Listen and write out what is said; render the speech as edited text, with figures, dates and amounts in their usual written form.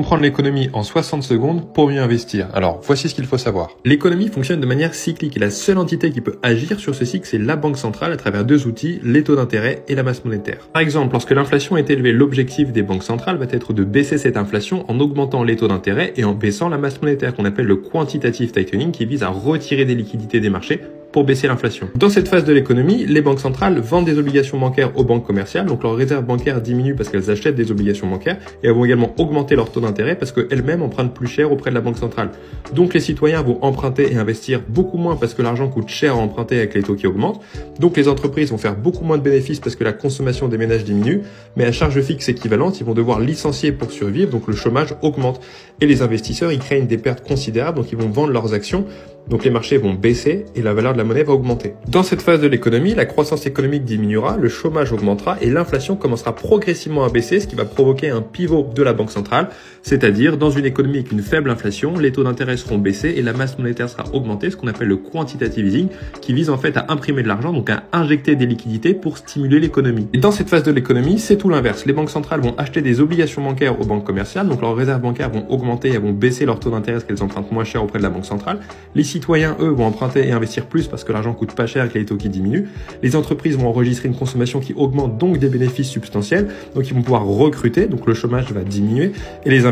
Comprendre l'économie en 60 secondes pour mieux investir. Alors, voici ce qu'il faut savoir. L'économie fonctionne de manière cyclique et la seule entité qui peut agir sur ce cycle, c'est la banque centrale à travers deux outils, les taux d'intérêt et la masse monétaire. Par exemple, lorsque l'inflation est élevée, l'objectif des banques centrales va être de baisser cette inflation en augmentant les taux d'intérêt et en baissant la masse monétaire qu'on appelle le quantitative tightening qui vise à retirer des liquidités des marchés pour baisser l'inflation. Dans cette phase de l'économie, les banques centrales vendent des obligations bancaires aux banques commerciales, donc leurs réserves bancaires diminuent parce qu'elles achètent des obligations bancaires et elles vont également augmenter leur taux d'intérêt parce qu'elles-mêmes empruntent plus cher auprès de la banque centrale. Donc les citoyens vont emprunter et investir beaucoup moins parce que l'argent coûte cher à emprunter avec les taux qui augmentent. Donc les entreprises vont faire beaucoup moins de bénéfices parce que la consommation des ménages diminue, mais à charge fixe équivalente, ils vont devoir licencier pour survivre, donc le chômage augmente. Et les investisseurs, ils craignent des pertes considérables, donc ils vont vendre leurs actions. Donc les marchés vont baisser et la valeur de la monnaie va augmenter. Dans cette phase de l'économie, la croissance économique diminuera, le chômage augmentera et l'inflation commencera progressivement à baisser, ce qui va provoquer un pivot de la banque centrale, c'est-à-dire dans une économie avec une faible inflation, les taux d'intérêt seront baissés et la masse monétaire sera augmentée, ce qu'on appelle le quantitative easing, qui vise en fait à imprimer de l'argent, donc à injecter des liquidités pour stimuler l'économie. Et dans cette phase de l'économie, c'est tout l'inverse. Les banques centrales vont acheter des obligations bancaires aux banques commerciales, donc leurs réserves bancaires vont augmenter, elles vont baisser leur taux d'intérêt parce qu'elles empruntent moins cher auprès de la banque centrale. Les citoyens, eux, vont emprunter et investir plus parce que l'argent coûte pas cher et que les taux qui diminuent. Les entreprises vont enregistrer une consommation qui augmente, donc des bénéfices substantiels. Donc ils vont pouvoir recruter, donc le chômage va diminuer et les investisseurs